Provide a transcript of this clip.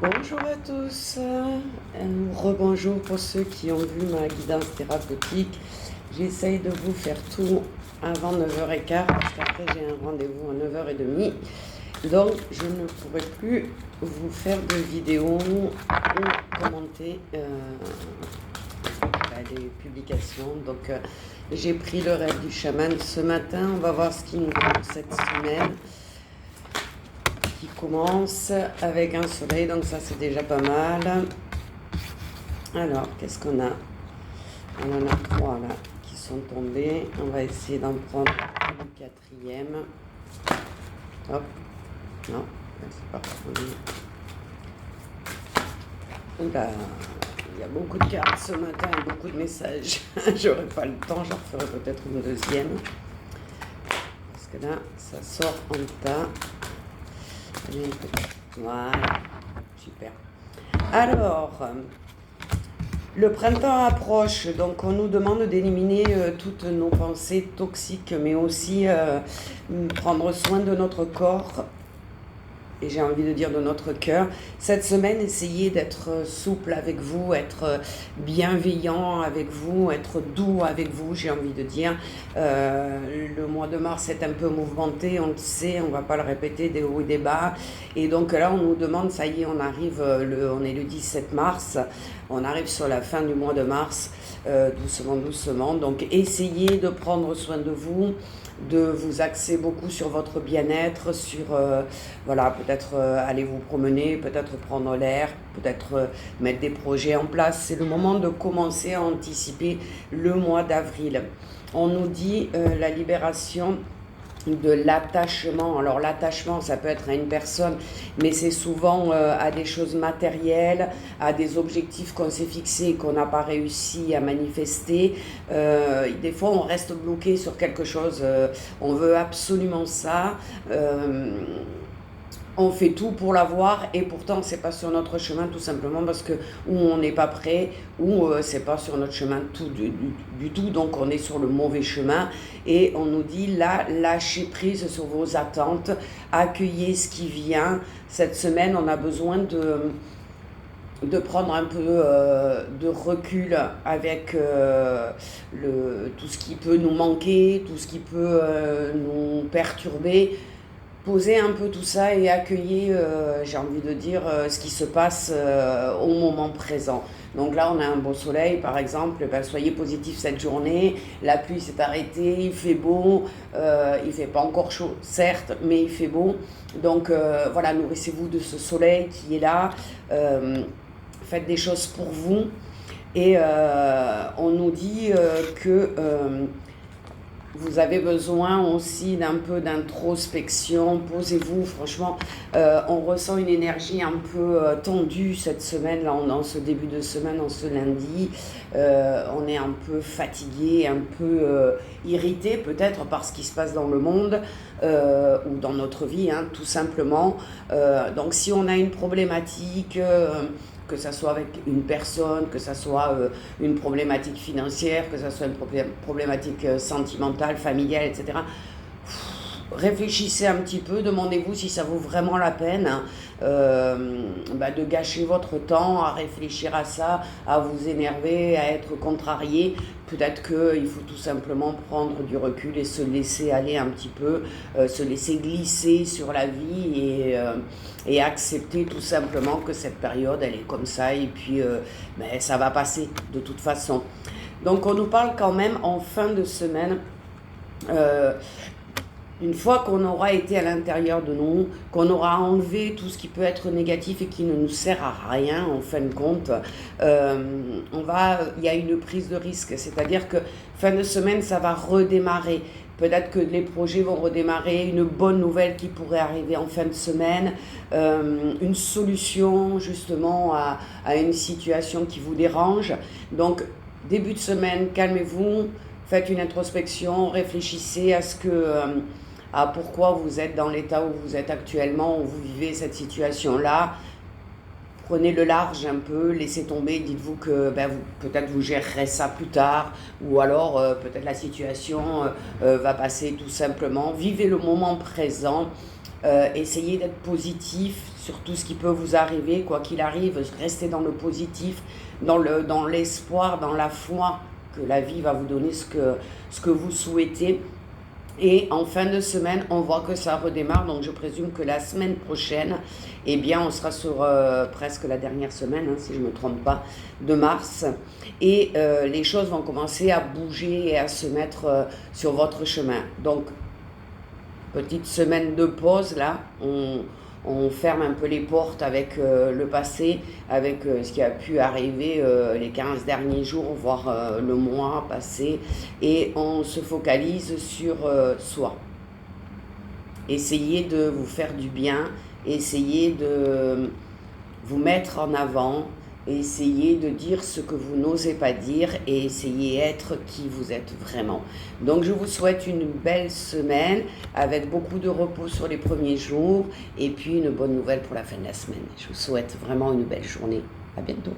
Bonjour à tous, rebonjour pour ceux qui ont vu ma guidance thérapeutique. J'essaye de vous faire tout avant 9h15 parce qu'après j'ai un rendez-vous à 9h30. Donc je ne pourrai plus vous faire de vidéos ou commenter les publications. Donc j'ai pris le rêve du chaman ce matin. On va voir ce qui nous donne cette semaine. Qui commence avec un soleil, donc ça c'est déjà pas mal. Alors, qu'est-ce qu'on a? On en a 3 là qui sont tombés. On va essayer d'en prendre le 4e. Hop, non, c'est pas reconnu. Oula, il y a beaucoup de cartes ce matin et beaucoup de messages. J'aurai pas le temps, j'en ferai peut-être une deuxième. Parce que là, ça sort en tas. Voilà, super. Alors, le printemps approche, donc on nous demande d'éliminer toutes nos pensées toxiques, mais aussi prendre soin de notre corps, et j'ai envie de dire de notre cœur. Cette semaine, essayez d'être souple avec vous, être bienveillant avec vous, être doux avec vous, j'ai envie de dire. Le mois de mars est un peu mouvementé, on le sait, on ne va pas le répéter, des hauts et des bas. Et donc là, on nous demande, ça y est, on arrive, on est le 17 mars, on arrive sur la fin du mois de mars, doucement, doucement. Donc essayez de prendre soin de vous, de vous axer beaucoup sur votre bien-être, sur voilà, peut-être aller vous promener, peut-être prendre l'air, peut-être mettre des projets en place. C'est le moment de commencer à anticiper le mois d'avril. On nous dit la libération de l'attachement. Alors l'attachement, ça peut être à une personne, mais c'est souvent à des choses matérielles, à des objectifs qu'on s'est fixés et qu'on n'a pas réussi à manifester. Des fois, on reste bloqué sur quelque chose, on veut absolument ça. On fait tout pour l'avoir et pourtant c'est pas sur notre chemin, tout simplement parce que ou on n'est pas prêt ou c'est pas sur notre chemin du tout, donc on est sur le mauvais chemin. Et on nous dit là, lâchez prise sur vos attentes, accueillez ce qui vient. Cette semaine, on a besoin de prendre un peu de recul avec tout ce qui peut nous manquer, tout ce qui peut nous perturber. Poser un peu tout ça et accueillir, j'ai envie de dire, ce qui se passe au moment présent. Donc là, on a un beau soleil, par exemple, ben, soyez positifs cette journée. La pluie s'est arrêtée, il fait beau, il fait pas encore chaud, certes, mais il fait beau. Donc voilà, nourrissez-vous de ce soleil qui est là. Faites des choses pour vous. Et on nous dit que vous avez besoin aussi d'un peu d'introspection. Posez-vous, franchement, on ressent une énergie un peu tendue cette semaine, là, en ce début de semaine, en ce lundi. On est un peu fatigué, un peu irrité peut-être par ce qui se passe dans le monde ou dans notre vie, hein, tout simplement. Donc si on a une problématique, que ça soit avec une personne, que ça soit une problématique financière, que ça soit une problématique sentimentale, familiale, etc. Réfléchissez un petit peu, demandez-vous si ça vaut vraiment la peine de gâcher votre temps à réfléchir à ça, à vous énerver, à être contrarié. Peut-être qu'il faut tout simplement prendre du recul et se laisser aller un petit peu, se laisser glisser sur la vie et accepter tout simplement que cette période, elle est comme ça et puis ça va passer de toute façon. Donc on nous parle quand même en fin de semaine, une fois qu'on aura été à l'intérieur de nous, qu'on aura enlevé tout ce qui peut être négatif et qui ne nous sert à rien en fin de compte, il y a une prise de risque, c'est-à-dire que fin de semaine, ça va redémarrer. Peut-être que les projets vont redémarrer, une bonne nouvelle qui pourrait arriver en fin de semaine, une solution justement à une situation qui vous dérange. Donc, début de semaine, calmez-vous, faites une introspection, réfléchissez à pourquoi vous êtes dans l'état où vous êtes actuellement, où vous vivez cette situation-là. Prenez le large un peu, laissez tomber, dites-vous que peut-être vous gérerez ça plus tard, ou alors peut-être la situation va passer tout simplement. Vivez le moment présent, Essayez d'être positif sur tout ce qui peut vous arriver, quoi qu'il arrive, restez dans le positif, dans l'espoir, dans la foi que la vie va vous donner ce que vous souhaitez. Et en fin de semaine, on voit que ça redémarre, donc je présume que la semaine prochaine, eh bien, on sera sur presque la dernière semaine, hein, si je ne me trompe pas, de mars. Et les choses vont commencer à bouger et à se mettre sur votre chemin. Donc, petite semaine de pause, là, on ferme un peu les portes avec le passé, avec ce qui a pu arriver les 15 derniers jours, voire le mois passé, et on se focalise sur soi. Essayez de vous faire du bien, essayez de vous mettre en avant, essayez de dire ce que vous n'osez pas dire et essayez d'être qui vous êtes vraiment. Donc je vous souhaite une belle semaine avec beaucoup de repos sur les premiers jours et puis une bonne nouvelle pour la fin de la semaine. Je vous souhaite vraiment une belle journée. À bientôt.